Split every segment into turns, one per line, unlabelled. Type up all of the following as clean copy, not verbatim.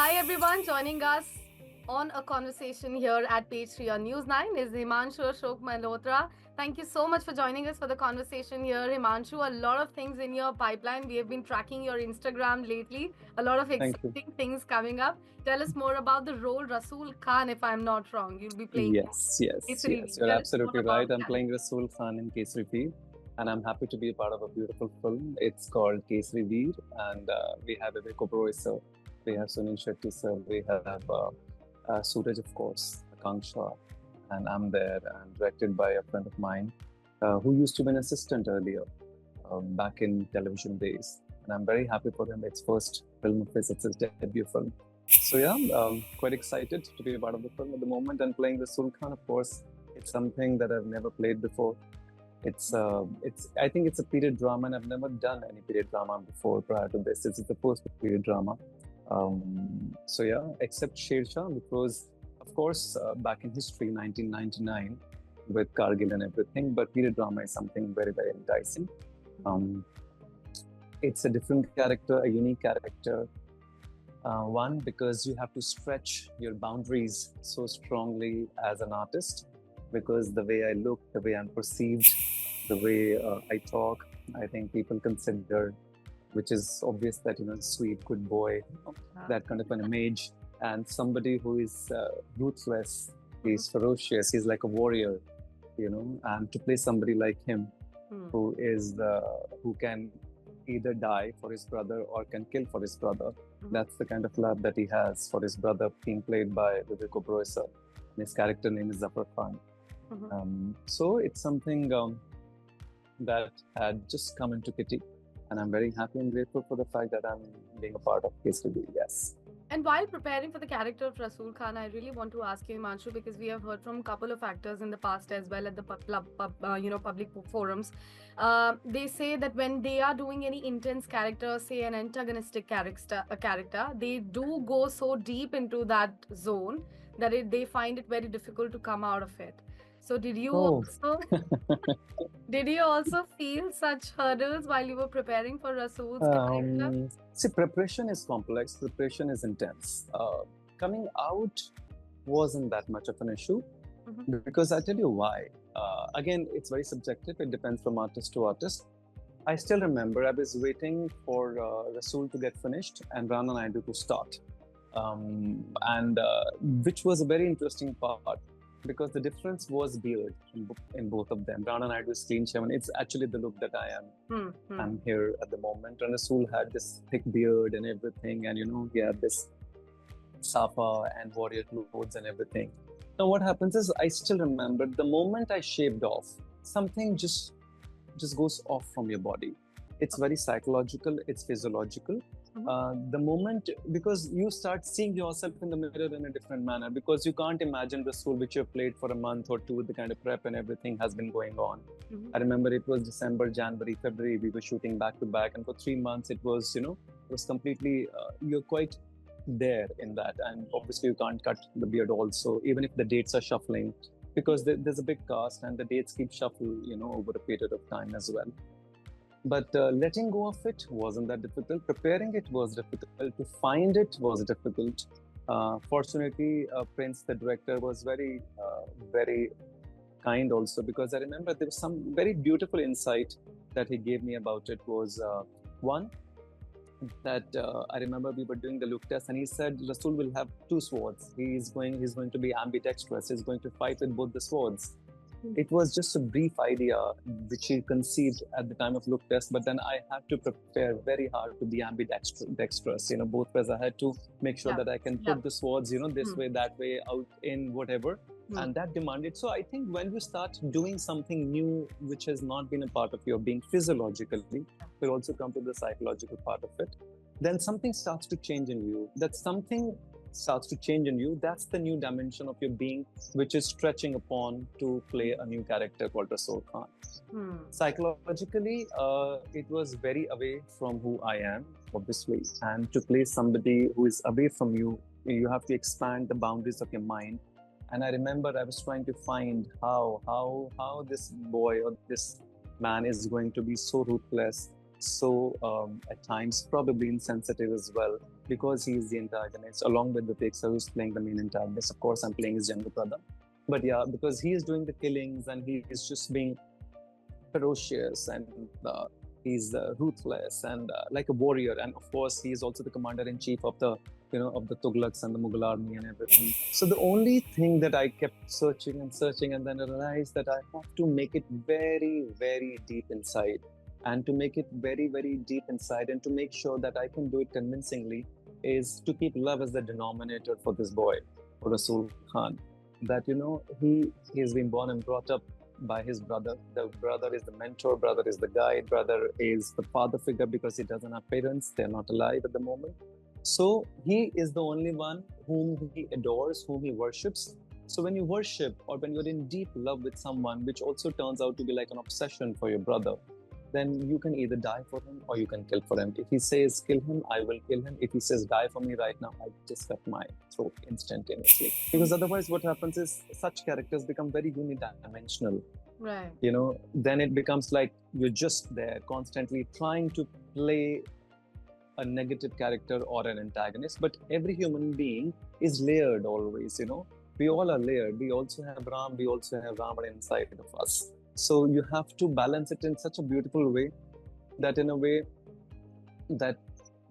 Hi everyone, joining us on a conversation here at page 3 on News 9 is Himanshu Malhotra. Thank you so much for joining us for the conversation here, Himanshu. A lot of things in your pipeline. We have been tracking your Instagram lately. A lot of
Thank you.
exciting things coming up. Tell us more about the role Rasool Khan, if I'm not wrong. You'll be playing Kesari Veer.
You're
Tell us more
absolutely
about
right. I'm
that.
playing Rasool Khan in Kesari Veer, and I'm happy to be a part of a beautiful film. It's called Kesari Veer, and we have Vivek Oberoi sir, we have Sunil Shetty sir, we have Suraj, of course, Akanksha, and I'm there, and directed by a friend of mine who used to be an assistant earlier, back in television days. And I'm very happy for him. It's first film of his, it's his debut film. So yeah, quite excited to be a part of the film at the moment and playing Rasool Khan. Of course, it's something that I've never played before. It's. I think it's a period drama, and I've never done any period drama before. Prior to this, this is the first period drama. So yeah, except Shershaah, which was, of course, back in history, 1999, with Kargil and everything. But period drama is something very, very enticing. Um, it's a different character, a unique character. One, because you have to stretch your boundaries so strongly as an artist, because the way I look, the way I'm perceived, the way I talk, I think people consider, which is obvious that, sweet, good boy, that kind of an image, and somebody who is ruthless, he's ferocious, he's like a warrior, and to play somebody like him, who can either die for his brother or can kill for his brother. That's the kind of love that he has for his brother, being played by Vivek Oberoi sir. And his character name is Zafar Khan. So it's something that had just come into kitty, and I'm very happy and grateful for the fact that I'm being a part of Kesari. Yes.
And while preparing for the character of Rasool Khan, I really want to ask you, Himanshu, because we have heard from a couple of actors in the past as well at the public forums. They say that when they are doing any intense character, say an antagonistic character, they do go so deep into that zone that they find it very difficult to come out of it. So
Oh,
did you also feel such hurdles while you were preparing for Rasool's character?
see, preparation is complex, preparation is intense. Coming out wasn't that much of an issue, because I tell you why. Again, it's very subjective, it depends from artist to artist. I still remember I was waiting for Rasool to get finished and Rana Naidu to start. And which was a very interesting part, because the difference was beard in both of them. Rana Naidu is clean shaven. It's actually the look that I'm here at the moment. And Rasool had this thick beard and everything, and he had this safa and warrior clothes and everything. Now what happens is, I still remember the moment I shaved off, something just goes off from your body. It's very psychological, it's physiological. The moment, because you start seeing yourself in the mirror in a different manner, because you can't imagine the Rasool which you've played for a month or two, the kind of prep and everything has been going on. I remember it was December, January, February, we were shooting back to back, and for 3 months it was, it was completely, you're quite there in that. And obviously you can't cut the beard also, even if the dates are shuffling, because there's a big cast and the dates keep shuffle, over a period of time as well. But letting go of it wasn't that difficult. Preparing it was difficult. To find it was difficult. Fortunately, Prince, the director, was very, very kind also, because I remember there was some very beautiful insight that he gave me about it. Was one, that I remember we were doing the look test, and he said Rasool will have two swords. He's going to be ambidextrous. He's going to fight with both the swords. It was just a brief idea which he conceived at the time of look test, but then I had to prepare very hard to be ambidextrous, both ways. I had to make sure that I can put the swords, this way, that way, out, in, whatever. And that demanded. So I think when you start doing something new, which has not been a part of your being physiologically, will also come to the psychological part of it, then something starts to change in you. That something starts to change in you. That's the new dimension of your being, which is stretching upon to play a new character called Rasool Khan. Psychologically, it was very away from who I am, obviously. And to play somebody who is away from you, you have to expand the boundaries of your mind. And I remember I was trying to find how this boy or this man is going to be so ruthless, So at times probably insensitive as well, because he is the antagonist, along with Vivek sir, who's playing the main antagonist. Of course, I'm playing his younger brother. But yeah, because he is doing the killings and he is just being ferocious, and he's ruthless and like a warrior. And of course, he is also the commander-in-chief of the of the Tughlaqs and the Mughal army and everything. So the only thing that I kept searching and searching, and then I realized that I have to make it very, very deep inside, and to make it very, very deep inside, and to make sure that I can do it convincingly, is to keep love as the denominator for this boy, for Rasool Khan. That he has been born and brought up by his brother. The brother is the mentor, brother is the guide, brother is the father figure, because he doesn't have parents, they're not alive at the moment. So he is the only one whom he adores, whom he worships. So when you worship, or when you're in deep love with someone, which also turns out to be like an obsession for your brother, then you can either die for him or you can kill for him. If he says kill him, I will kill him. If he says die for me right now, I just cut my throat instantaneously. Because otherwise what happens is such characters become very unidimensional.
Right.
Then it becomes like you're just there constantly trying to play a negative character or an antagonist. But every human being is layered always, We all are layered. We also have Ram, we also have Ravana inside of us. So you have to balance it in such a beautiful way, that in a way that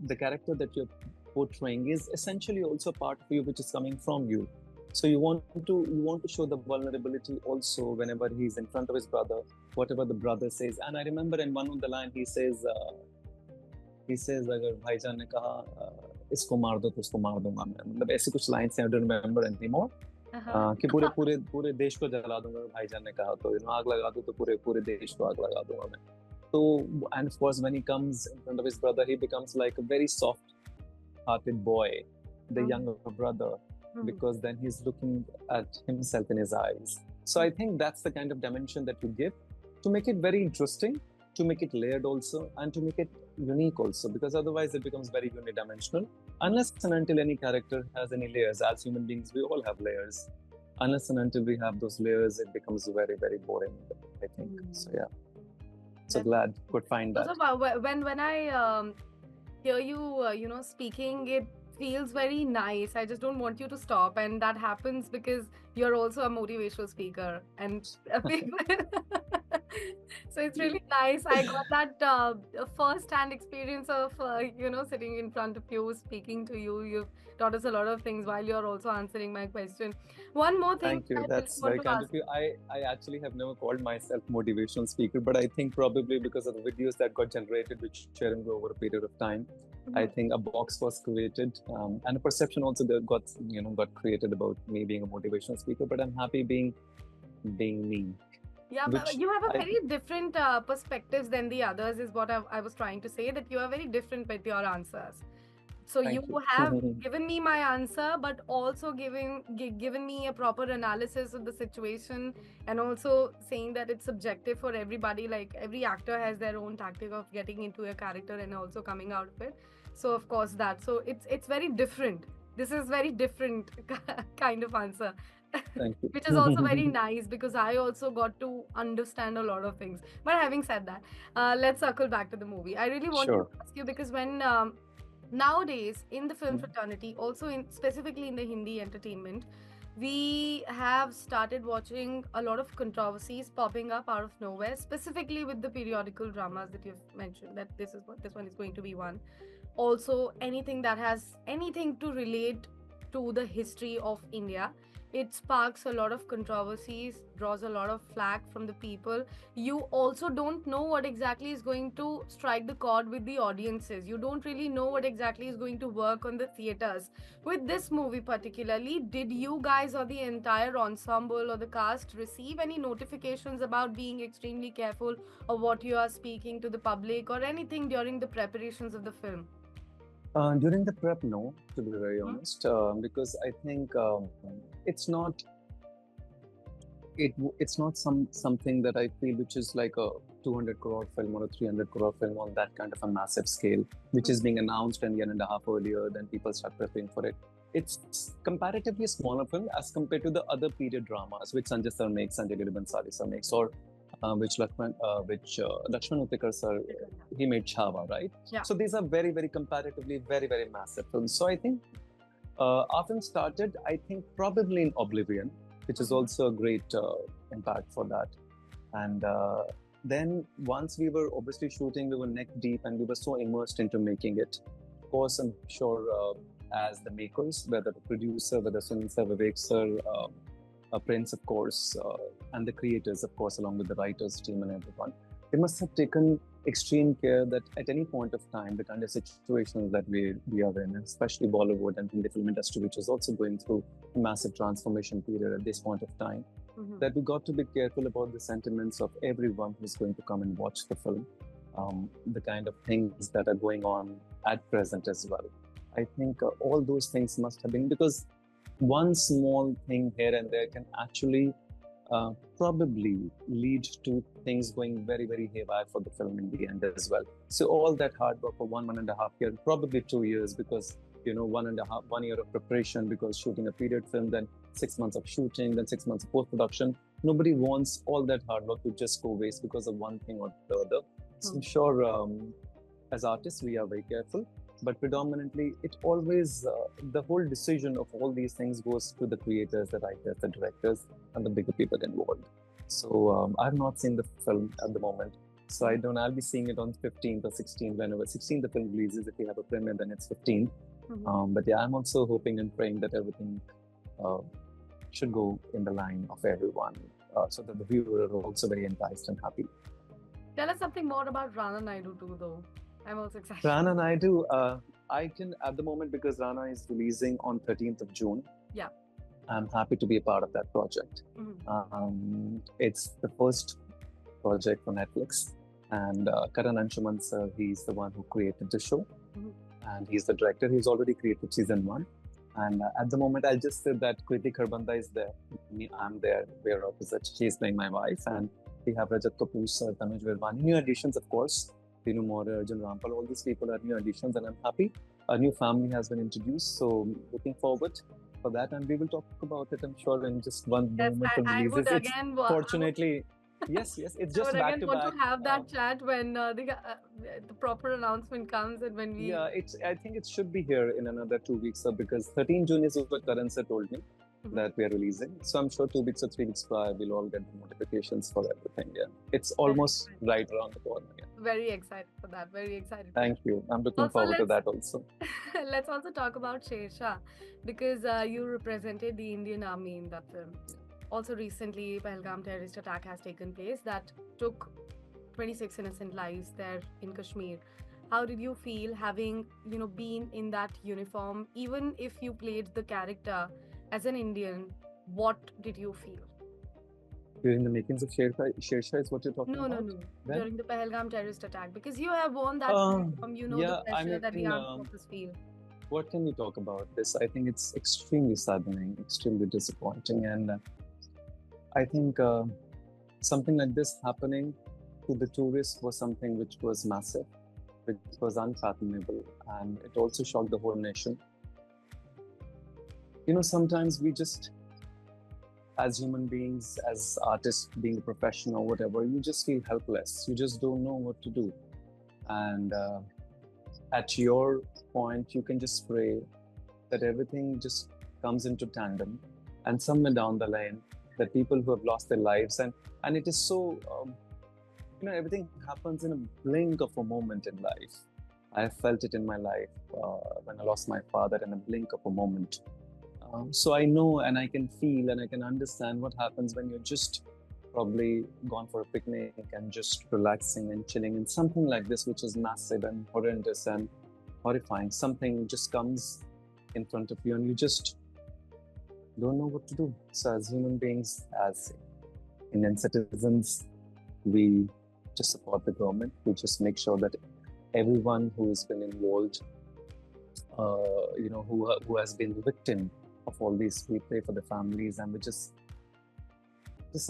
the character that you're portraying is essentially also part of you, which is coming from you. So you want to show the vulnerability also whenever he's in front of his brother, whatever the brother says. And I remember in one of the line he says, अगर भाईजान ने कहा इसको मार दो तो उसको मार दूंगा मैं. मतलब ऐसी कुछ lines I don't remember anymore. कि पूरे देश को जला दूंगा भाईजान ने कहा, तो आग लगा दूं तो पूरे देश को आग लगा दूंगा मैं. So, and of course when he comes in front of his brother, he becomes like a very soft hearted boy, the younger brother, because then he's looking at himself in his eyes. So I think that's the kind of dimension that you give, to make it very interesting, to make it layered also, and to make it unique also, because otherwise it becomes very unidimensional. Unless and until any character has any layers, as human beings we all have layers. Unless and until we have those layers, it becomes very, very boring, I think. So yeah, so glad could find that.
Also, when I hear you speaking, it feels very nice. I just don't want you to stop, and that happens because you're also a motivational speaker, and so it's really nice. I got that first-hand experience of sitting in front of you, speaking to you. You've taught us a lot of things while you're also answering my question. One more thing.
Thank you. That's very kind of you. I actually have never called myself motivational speaker, but I think probably because of the videos that got generated, which sharing over a period of time, I think a box was created, and a perception also that got created about me being a motivational speaker. But I'm happy being me.
Yeah, but you have a very different perspectives than the others, is what I was trying to say, that you are very different with your answers. So you have given me my answer, but also given me a proper analysis of the situation, and also saying that it's subjective for everybody. Like every actor has their own tactic of getting into a character and also coming out of it. So of course that. So it's very different. This is very different kind of answer.
Thank you.
Which is also very nice, because I also got to understand a lot of things. But having said that, let's circle back to the movie. I really want to ask you, because when nowadays in the film fraternity, also specifically in the Hindi entertainment, we have started watching a lot of controversies popping up out of nowhere, specifically with the periodical dramas that you've mentioned, that this one is going to be one. Also, anything that has anything to relate to the history of India. It sparks a lot of controversies, draws a lot of flack from the people. You also don't know what exactly is going to strike the chord with the audiences. You don't really know what exactly is going to work on the theaters. With this movie particularly, did you guys or the entire ensemble or the cast receive any notifications about being extremely careful of what you are speaking to the public, or anything during the preparations of the film?
During the prep, no, to be very honest, because I think it's not something that I feel which is like a 200 crore film or a 300 crore film on that kind of a massive scale, which is being announced a year and a half earlier, then people start preparing for it. It's comparatively a smaller film as compared to the other period dramas which Sanjay Sir makes, Sanjay Leela Bhansali Sir makes, or Lakshman Utekar sir, he made Chhava, right?
Yeah.
So these are very, very comparatively very, very massive films. So I think our film started, I think, probably in Oblivion, which is also a great impact for that. And then once we were obviously shooting, we were neck deep and we were so immersed into making it. Of course, I'm sure as the makers, whether the producer, whether Sunil sir, Vivek sir, Prince, of course, and the creators, of course, along with the writers team and everyone, they must have taken extreme care that at any point of time, the kind of situations that we are in, especially Bollywood and the film industry, which is also going through a massive transformation period at this point of time, that we got to be careful about the sentiments of everyone who's going to come and watch the film, the kind of things that are going on at present as well. I think all those things must have been, because one small thing here and there can actually probably lead to things going very, very haywire for the film in the end as well. So all that hard work for 1.5 years, probably 2 years, because 1 year of preparation, because shooting a period film, then 6 months of shooting, then 6 months of post-production. Nobody wants all that hard work to just go waste because of one thing or the other. So I'm sure as artists, we are very careful. But predominantly, it always, the whole decision of all these things goes to the creators, the writers, the directors, and the bigger people involved. So I've not seen the film at the moment. So I'll be seeing it on 15th or 16th, whenever 16th the film releases. If we have a premiere, then it's 15th. But yeah, I'm also hoping and praying that everything should go in the line of everyone, so that the viewer are also very enticed and happy.
Tell us something more about Rana Naidu too, though. I'm also excited.
Rana Naidu, I can at the moment, because Rana is releasing on 13th of June.
Yeah.
I'm happy to be a part of that project. It's the first project for Netflix, and Karan Anshuman sir, he's the one who created the show, and he's the director. He's already created season 1, and at the moment, I'll just say that Kriti Kharbanda is there. I'm there. We're opposite. She's playing my wife, and we have Rajat Kapoor sir, Tanuj Virwani, new additions, of course. Tinu Moore, Arjun Rampal, all these people are new additions, and I'm happy. A new family has been introduced, so looking forward for that, and we will talk about it, I'm sure, in just one moment of releases.
I would again,
fortunately, yes, it's just back to back.
I would again want to have that chat when the proper announcement comes, and when we...
Yeah, I think it should be here in another 2 weeks, because 13 June is what Karan sir told me that we are releasing. So I'm sure 2 weeks or 3 weeks prior, we'll all get the notifications for everything. Yeah, it's almost right around the corner. Yeah.
Very excited for that. Very excited.
Thank you. I'm looking forward to that also.
Let's also talk about Shershaah, because you represented the Indian Army in that film. Also recently, Pahalgam terrorist attack has taken place that took 26 innocent lives there in Kashmir. How did you feel having, been in that uniform? Even if you played the character as an Indian, what did you feel?
During the makings of Shershaah is what you're talking about?
No. Then? During the Pahalgam terrorist attack, because you have worn that uniform, the pressure that the armed forces feel.
What can you talk about this? I think it's extremely saddening, extremely disappointing, and I think something like this happening to the tourists was something which was massive, which was unfathomable, and it also shocked the whole nation. Sometimes we just, as human beings, as artists, being a professional or whatever, you just feel helpless. You just don't know what to do. And at your point, you can just pray that everything just comes into tandem, and somewhere down the line, that people who have lost their lives, and it is so, everything happens in a blink of a moment in life. I felt it in my life when I lost my father, in a blink of a moment. So I know, and I can feel, and I can understand what happens when you're just probably gone for a picnic and just relaxing and chilling, and something like this, which is massive and horrendous and horrifying, something just comes in front of you, and you just don't know what to do. So as human beings, as Indian citizens, we just support the government. We just make sure that everyone who has been involved, who has been the victim of all these, we pray for the families, and we just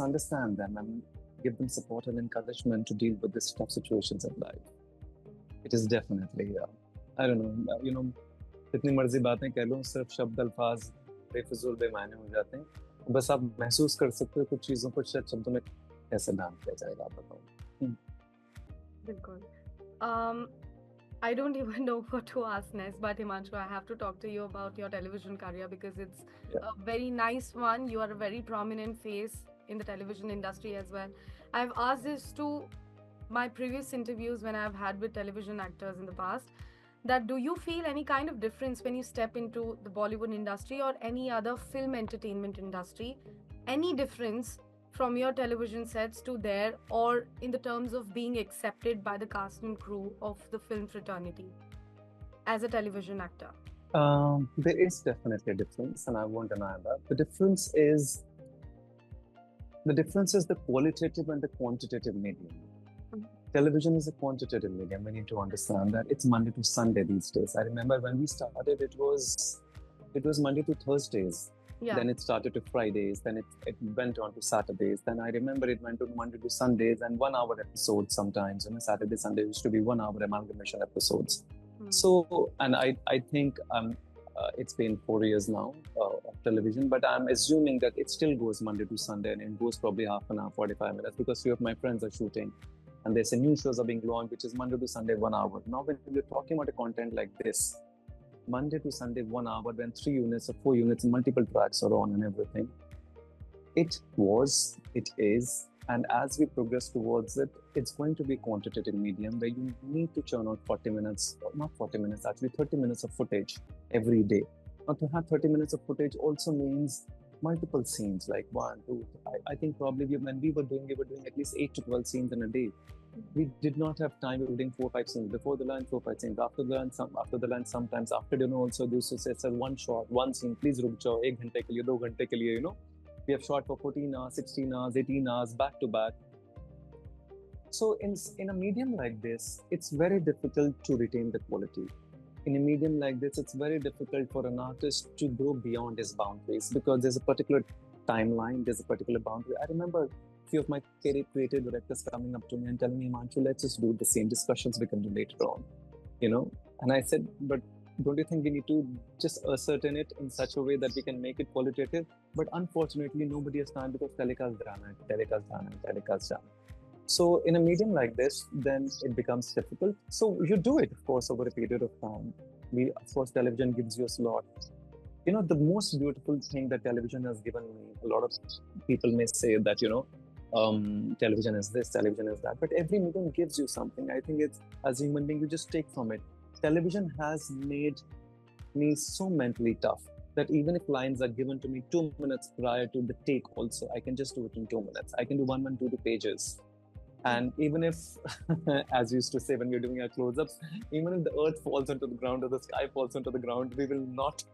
understand them and give them support and encouragement to deal with these tough situations in life. It is definitely, I don't know, कितनी मर्जी बातें कह लो, सिर्फ शब्द अल्फाज बेफिजूल बेमाने हो जाते हैं. बस आप महसूस कर सकते हो कुछ चीज़ों को शायद शब्दों में ऐसे डांस किया जाएगा, आप बताओ।
बिल्कुल. I don't even know what to ask next, but Himanshu, I have to talk to you about your television career because it's
Yeah.
a very nice one. You are a very prominent face in the television industry as well. I've asked this to my previous interviews when I've had with television actors in the past, that do you feel any kind of difference when you step into the Bollywood industry or any other film entertainment industry? Any difference from your television sets to there, or in the terms of being accepted by the cast and crew of the film fraternity as a television actor?
There is definitely a difference, and I won't deny that. The difference is the qualitative and the quantitative medium. Television is a quantitative medium. We need to understand that it's Monday to Sunday these days. I remember when we started, it was Monday to Thursdays.
Yeah.
Then it started to Fridays. Then it went on to Saturdays. Then I remember it went to Monday to Sundays and 1 hour episodes sometimes. Saturday, Sunday used to be 1 hour amalgamation episodes. So, and I think it's been 4 years now of television, but I'm assuming that it still goes Monday to Sunday and it goes probably half an hour, 45 minutes, because few of my friends are shooting and there's a new shows are being launched, which is Monday to Sunday, 1 hour. Now, when we're talking about a content like this, Monday to Sunday, 1 hour, when 3 units or 4 units, multiple tracks are on and everything, it is, and as we progress towards it, it's going to be a quantitative medium where you need to churn out 40 minutes, not 40 minutes, actually 30 minutes of footage every day. Now, to have 30 minutes of footage also means multiple scenes, like 1, 2, I think probably when we were doing at least 8 to 12 scenes in a day. We did not have time. We were doing 4 or 5 scenes before the lunch, 4 or 5 scenes after the lunch, sometimes after dinner also. They used to say, sir, one shot, one scene, please ruk jao, 1 ghante ke liye, 2 ghante ke liye, We have shot for 14 hours, 16 hours, 18 hours, back to back. So in a medium like this, it's very difficult to retain the quality. In a medium like this, it's very difficult for an artist to go beyond his boundaries because there's a particular timeline, there's a particular boundary. I remember a few of my creative directors coming up to me and telling me, Himanshu, let's just do the same discussions we can do later on, And I said, but don't you think we need to just ascertain it in such a way that we can make it qualitative? But unfortunately, nobody has time because telecast done. So in a medium like this, then it becomes difficult. So you do it, of course, over a period of time. Of course, television gives you a slot. The most beautiful thing that television has given me, a lot of people may say that, television is this, television is that, but every medium gives you something. I think it's, as a human being, you just take from it. Television has made me so mentally tough that even if lines are given to me 2 minutes prior to the take also, I can just do it in 2 minutes. I can do 2 pages. And even if, as we used to say when we were doing our close-ups, even if the earth falls onto the ground or the sky falls onto the ground, we will not,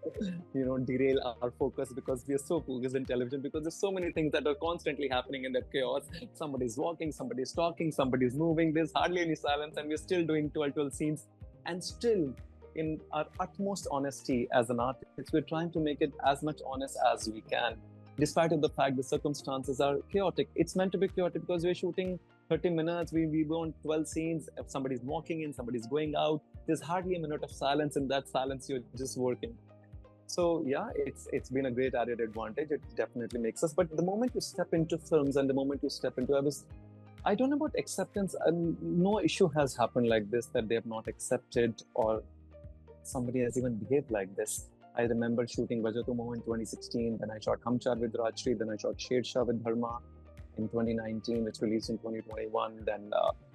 derail our focus because we are so focused in television because there's so many things that are constantly happening in that chaos. Somebody's walking, somebody's talking, somebody's moving. There's hardly any silence and we're still doing 12 scenes. And still, in our utmost honesty as an artist, we're trying to make it as much honest as we can. Despite of the fact the circumstances are chaotic. It's meant to be chaotic because we're shooting 30 minutes, we want 12 scenes. If somebody's walking in, somebody's going out, there's hardly a minute of silence. In that silence, you're just working. So yeah, it's been a great added advantage. It definitely makes us. But the moment you step into films and the moment you step into I don't know about acceptance. No issue has happened like this that they have not accepted or somebody has even behaved like this. I remember shooting Vajatumo in 2016, then I shot Hamchar with Rajshri, then I shot Shershaah with Dharma in 2019, which released in 2021.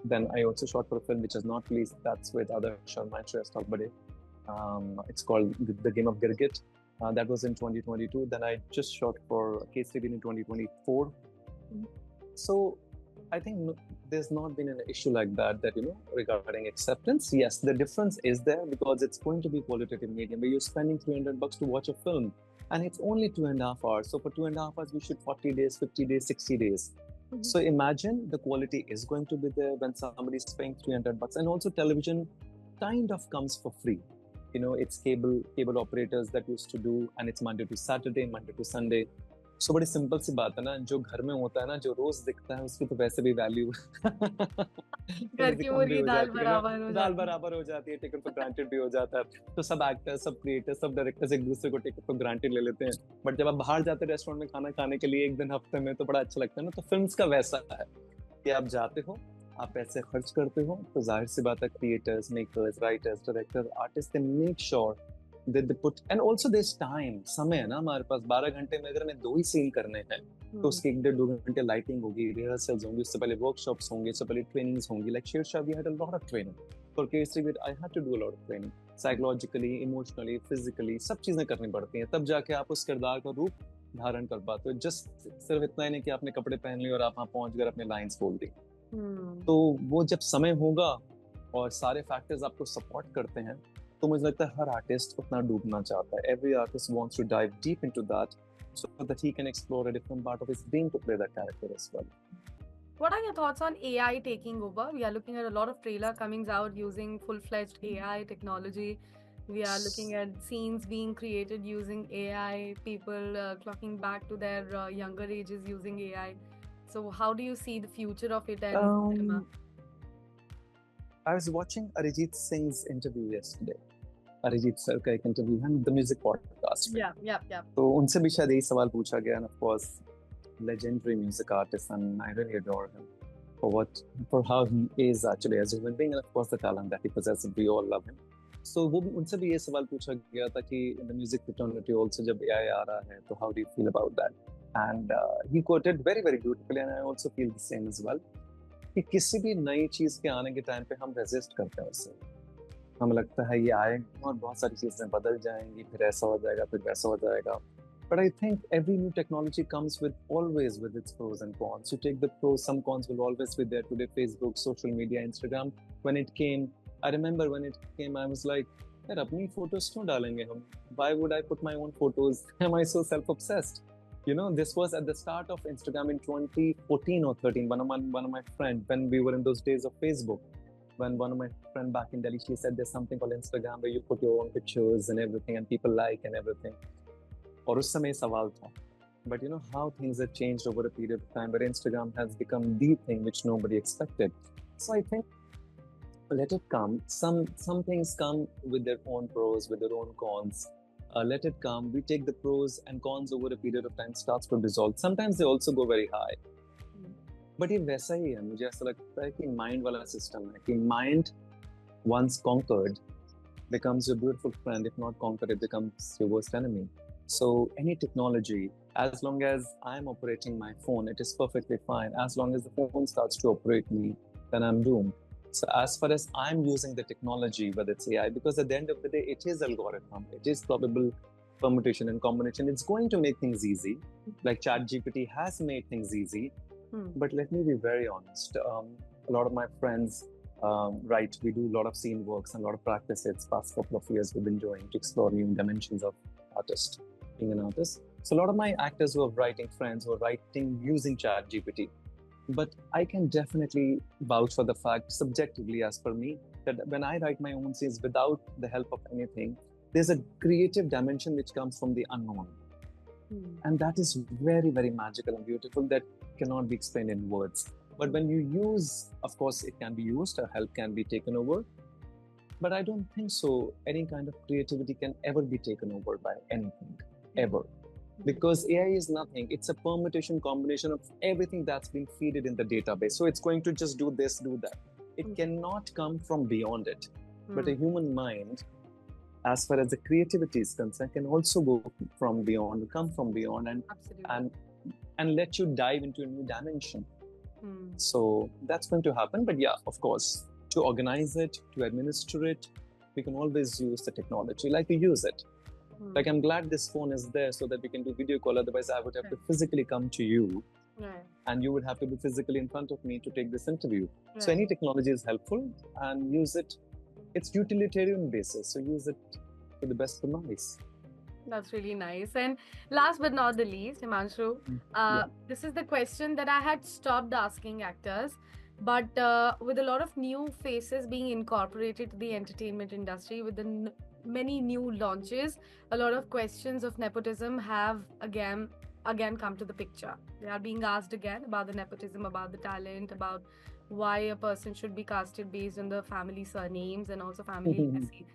Then I also shot for a film which is not released. That's with other Sharma and Shreyas Talbade. It's called The Game of Girgit. That was in 2022. Then I just shot for Kesari Veer in 2024. So I think there's not been an issue like that, regarding acceptance. Yes, the difference is there because it's going to be qualitative medium where you're spending $300 to watch a film and it's only 2.5 hours. So for 2.5 hours, we shoot 40 days, 50 days, 60 days. Mm-hmm. So imagine the quality is going to be there when somebody's paying $300. And also television kind of comes for free. It's cable operators that used to do, and it's Monday to Saturday, Monday to Sunday. सो बड़ी simple सी बात है ना, जो घर में होता है ना, जो रोज दिखता है उसकी तो वैसे भी वैल्यू
घर
थोड़ी सी
की
कम भी
मुर्गी
हो
दाल
जाती है ना,
बराबर हो
दाल
जाती है।
बराबर हो जाती है, टेकन फॉर ग्रांटेड भी हो जाता है। तो सब एक्टर्स, सब क्रिएटर्स, सब डायरेक्टर्स एक दूसरे को टेकन फॉर ग्रांटेड ले लेते हैं। बट जब आप बाहर जाते हैं रेस्टोरेंट में खाना खाने के लिए एक दिन हफ्ते में, तो बड़ा अच्छा लगता है ना। तो फिल्म्स का वैसा है कि आप जाते हो, आप पैसे खर्च करते हो, तो जाहिर सी बात है creators, makers, writers, directors, artist can make sure that they put, and also there's time, समय है ना हमारे पास। 12 घंटे में अगर हमें 2 ही सीन करने हैं, तो उसके 1.5-2 घंटे लाइटिंग होगी, रिहर्सल्स होंगी, उससे पहले वर्कशॉप्स होंगे, उससे पहले ट्रेनिंग्स होंगी। Like Shershaah we had a lot of training, for Kesari Veer I had to do a lot of training, psychologically, emotionally, physically, सब चीजें करनी पड़ती हैं, तब जाके आप उस किरदार का रूप धारण कर पाते हो। जस्ट सिर्फ इतना ही नहीं कि आपने कपड़े पहन लिए और आप वहां पहुंच गए, अपने लाइंस बोल दी। तो वो जब समय होगा और सारे फैक्टर्स आपको सपोर्ट करते हैं, तो मुझे लगता है हर आर्टिस्ट उतना डूबना चाहता है। Every artist wants to dive deep into that so that he can explore a different part of his being to play that character as well.
What are your thoughts on AI taking over? We are looking at a lot of trailer coming out using full-fledged AI technology. We are looking at scenes being created using AI, people clocking back to their younger ages using AI. So how do you see the future of it and cinema?
I was watching Arijit Singh's interview yesterday. Arijit sir का एक interview है the music podcast में। तो उनसे भी शायद यही सवाल पूछा गया, and of course legendary music artist, and I really adore him for how he is actually as a human being, and of course the talent that he possesses, we all love him. So वो उनसे भी ये सवाल पूछा गया था कि in the music fraternity also जब AI आ रहा है, तो how do you feel about that? And he quoted very very beautifully, and I also feel the same as well, कि किसी भी नई चीज के आने के टाइम पे हम रेजिस्ट करते हैं उससे। हमें लगता है ये आएगा और बहुत सारी चीजें बदल जाएंगी, फिर ऐसा हो जाएगा, फिर वैसा हो जाएगा। But I think every new technology comes with always with its pros and cons. You take the pros, some cons will always be there. Today, Facebook, social media, Instagram. When it came, I remember when it came, I was like, यार अपनी photos क्यों डालेंगे हम? Why would I put my own photos? Am I so self-obsessed? You know, this was at the start of Instagram in 2014 or 13. One of my friends, when we were in those days of Facebook, when one of my friend back in Delhi, she said there's something called Instagram where you put your own pictures and everything and people like and everything. और उस समय सवाल था. But you know how things have changed over a period of time, where Instagram has become the thing which nobody expected. So I think let it come. Some things come with their own pros, with their own cons. Let it come. We take the pros and cons over a period of time, starts to dissolve. Sometimes they also go very high. But ये वैसा ही है, मुझे ऐसा लगता है कि mind वाला system है कि mind once conquered becomes your beautiful friend, if not conquered it becomes your worst enemy. So any technology, as long as I'm operating my phone, it is perfectly fine. As long as the phone starts to operate me, then I'm doomed. So as far as I'm using the technology, whether it's AI, because at the end of the day it is algorithm, it is probable permutation and combination, it's going to make things easy. Like ChatGPT has made things easy. But let me be very honest. A lot of my friends, we do a lot of scene works and a lot of practice. It's past couple of years we've been doing to explore new dimensions of being an artist. So a lot of my actors who are writing friends who are writing using ChatGPT. But I can definitely vouch for the fact, subjectively as per me, that when I write my own scenes without the help of anything, there's a creative dimension which comes from the unknown. And that is very, very magical and beautiful that cannot be explained in words. But when you use, of course, it can be used, or help can be taken over. But I don't think so. Any kind of creativity can ever be taken over by anything, ever. Because AI is nothing. It's a permutation combination of everything that's been fed in the database. So it's going to just do this, do that. It cannot come from beyond it. But a human mind, as far as the creativity is concerned, can also go from beyond, come from beyond, and let you dive into a new dimension. So that's going to happen. But yeah, of course, to organize it, to administer it, we can always use the technology, like we use it. Like I'm glad this phone is there so that we can do video call. Otherwise, I would have to physically come to you, and you would have to be physically in front of me to take this interview. So any technology is helpful, and use it. It's utilitarian basis, so use it for the best demise.
That's really nice. And last but not the least, Himanshu, this is the question that I had stopped asking actors, but with a lot of new faces being incorporated to the entertainment industry, with the many new launches, a lot of questions of nepotism have again again come to the picture. They are being asked again about the nepotism, about the talent, about why a person should be casted based on the family surnames and also family legacy.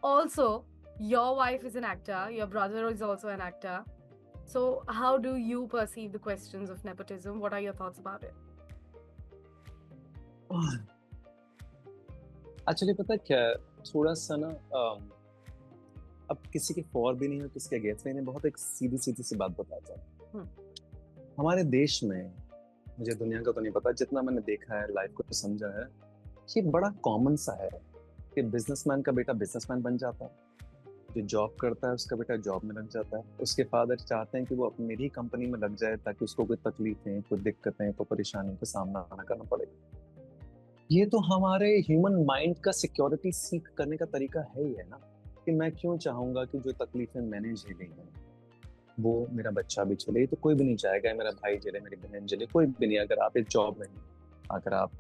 Also, your wife is an actor, your brother is also an actor. So how do you perceive the questions of nepotism? What are your thoughts about it?
Actually, पता है क्या है? थोड़ा सा ना अब किसी के फॉर भी नहीं है, किसी के अगेंस्ट नहीं है, बहुत एक सीधी सी बात बताता हूँ। हमारे देश में, मुझे दुनिया का तो नहीं पता, जितना मैंने देखा है, लाइफ को समझा है, ये बड़ा कॉमन सा है कि बिजनेसमैन का बेटा बिजनेसमैन बन जाता है, जो जॉब करता है उसका बेटा जॉब में लग जाता है, उसके फादर चाहते हैं कि वो अपनी मेरी कंपनी में लग जाए ताकि उसको कोई तकलीफें, कोई दिक्कतें, कोई परेशानियों का सामना ना करना पड़े। ये तो हमारे ह्यूमन माइंड का सिक्योरिटी सीख करने का तरीका है ही है ना, कि मैं क्यों चाहूंगा कि जो तकलीफें मैंने झेली हैं वो मेरा बच्चा भी झेले। तो कोई भी नहीं चाहेगा मेरा भाई झेले, मेरी बहन झेले, कोई भी नहीं। अगर आप एक जॉब में, अगर आप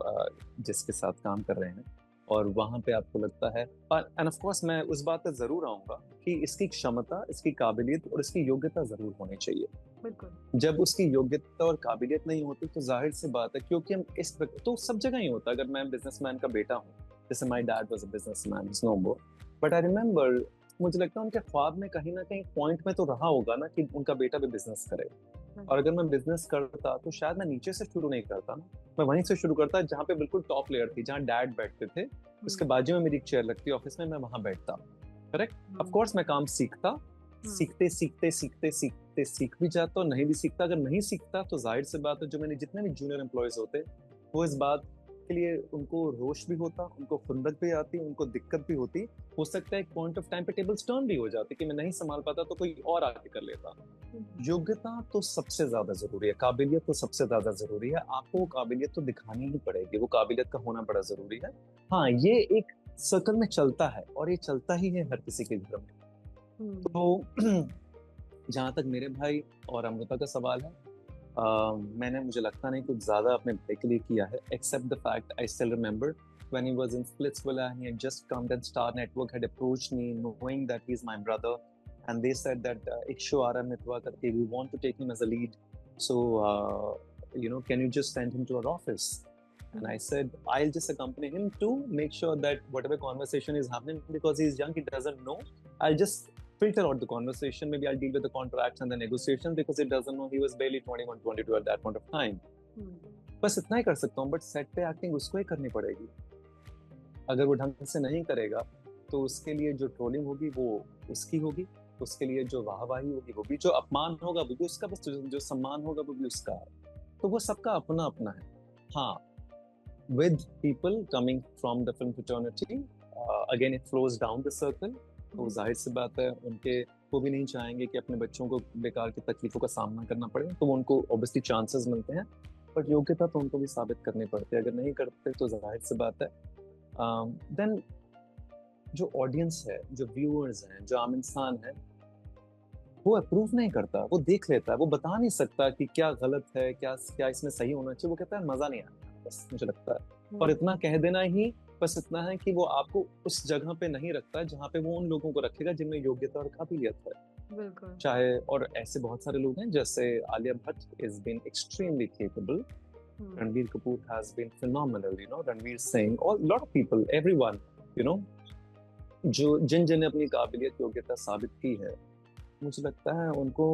जिसके साथ काम कर रहे हैं और वहां पे आपको लगता है, और एंड ऑफ कोर्स मैं उस बात पे जरूर आऊंगा कि इसकी क्षमता, इसकी काबिलियत और इसकी योग्यता जरूर होनी चाहिए।
बिल्कुल।
जब उसकी योग्यता और काबिलियत नहीं होती तो जाहिर सी बात है, क्योंकि हम इस तो सब जगह ही होता है। अगर मैं बिजनेसमैन का बेटा हूँ, जैसे my dad was a businessman, is no more, but I remember, मुझे लगता है उनके ख्वाब में कहीं ना कहीं पॉइंट में तो रहा होगा ना कि उनका बेटा भी बिजनेस करे। और अगर मैं बिजनेस करता तो शायद मैं नीचे से शुरू नहीं करता ना, मैं वहीं से शुरू करता जहाँ पे बिल्कुल टॉप लेयर थी, जहाँ डैड बैठते थे, उसके बाजू में मेरी एक चेयर लगती ऑफिस में, मैं वहां बैठता। करेक्ट। ऑफ कोर्स मैं काम सीखता, सीखते सीखते सीखते सीखते सीख भी जाता और नहीं भी सीखता। अगर नहीं सीखता तो जाहिर सी बात है जो मैंने जितने भी जूनियर एम्प्लॉयज होते वो इस बात के लिए उनको रोष भी होता, उनको खुंदक भी आती, उनको दिक्कत भी होती। हो सकता है एक पॉइंट ऑफ टाइम पे टेबल्स टर्न भी हो जाती कि मैं नहीं संभाल पाता तो कोई और आके कर लेता। योग्यता तो सबसे ज्यादा जरूरी है, काबिलियत तो सबसे ज्यादा जरूरी है। आपको वो काबिलियत तो दिखानी ही पड़ेगी, वो काबिलियत का होना बड़ा जरूरी है। हाँ, ये एक सर्कल में चलता है और ये चलता ही है हर किसी के घर में। तो जहाँ तक मेरे भाई और अमृता का सवाल है, मैंने, मुझे लगता नहीं कुछ ज्यादा अपने भाई के लिए किया है, except the fact I still remember when he was in Splitsvilla, he had just come, that Star Network had approached me knowing that he's my brother, and they said that एक show आ रहा है मितवा करके, we want to take him as a lead, so can you just send him to our office? And I said I'll just accompany him to make sure that whatever conversation is happening, because he's young, he doesn't know, I'll just filter out the conversation. Maybe I'll deal with the contracts and the negotiations because he doesn't know, he was barely 21, 22 at that point of time. बस इतना ही कर सकता हूँ, but set पे acting उसको ही करनी पड़ेगी। अगर वो ढंग से नहीं करेगा तो उसके लिए जो ट्रोलिंग होगी वो उसकी होगी, उसके लिए जो वाहवाही होगी वो भी, जो अपमान होगा वो भी उसका, बस जो सम्मान होगा वो भी उसका है। तो वो सबका अपना अपना है। हाँ, with people coming from the film fraternity, again it flows down the circle. तो जाहिर सी बात है उनके, वो भी नहीं चाहेंगे कि अपने बच्चों को बेकार की तकलीफों का सामना करना पड़े, तो उनको ऑब्वियसली चांसेस मिलते हैं, बट योग्यता तो उनको भी साबित करनी पड़ती है। अगर नहीं करते तो जाहिर सी बात है देन जो ऑडियंस है, जो व्यूअर्स हैं, जो आम इंसान है, वो अप्रूव नहीं करता, वो देख लेता है, वो बता नहीं सकता कि क्या गलत है, क्या इसमें सही होना चाहिए। वो कहता है मजा नहीं आता, बस मुझे लगता है। और इतना कह देना ही बस इतना है कि वो आपको उस जगह पे नहीं रखता है जहाँ पे वो उन लोगों को रखेगा जिनमें योग्यता और काबिलियत है।
बिल्कुल।
चाहे, और ऐसे बहुत सारे लोग हैं, जैसे Alia Bhatt is been extremely capable, Ranbir Kapoor has been phenomenal, Ranveer Singh, और लॉट ऑफ पीपल, एवरीवन, जो जिन अपनी काबिलियत योग्यता साबित की है, मुझे लगता है उनको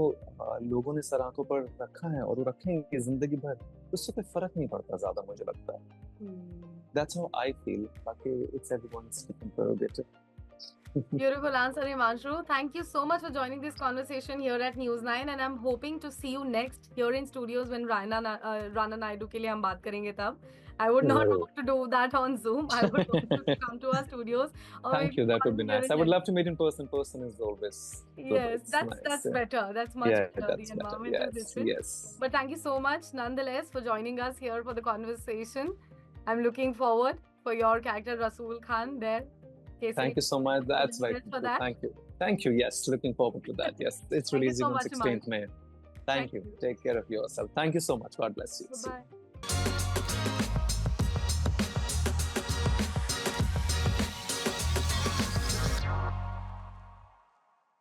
लोगों ने सराखों पर रखा है और वो रखेंगे जिंदगी भर, उससे कोई फर्क नहीं पड़ता ज्यादा, मुझे लगता है। That's how I feel. Baaki, it's everyone's different prerogative.
Beautiful answer, Himanshu. Thank you so much for joining this conversation here at News 9, and I'm hoping to see you next here in studios when Rana Naidu के लिए हम बात करेंगे तब. I would not want to do that on Zoom. I would want you to come to our studios.
Thank you. That would be nice. I would love to meet in person. Person is always good.
Yes, that's better. That's much better. The environment is different.
Yes.
But thank you so much, nonetheless, for joining us here for the conversation. I'm looking forward for your character Rasool Khan there. Kesari.
Thank you so much. That's right. Thank you. Thank you. Yes, looking forward to that. Yes, it's releasing on 16th May. Thank you. Take care of yourself. Thank you so much. God bless you.
Bye-bye.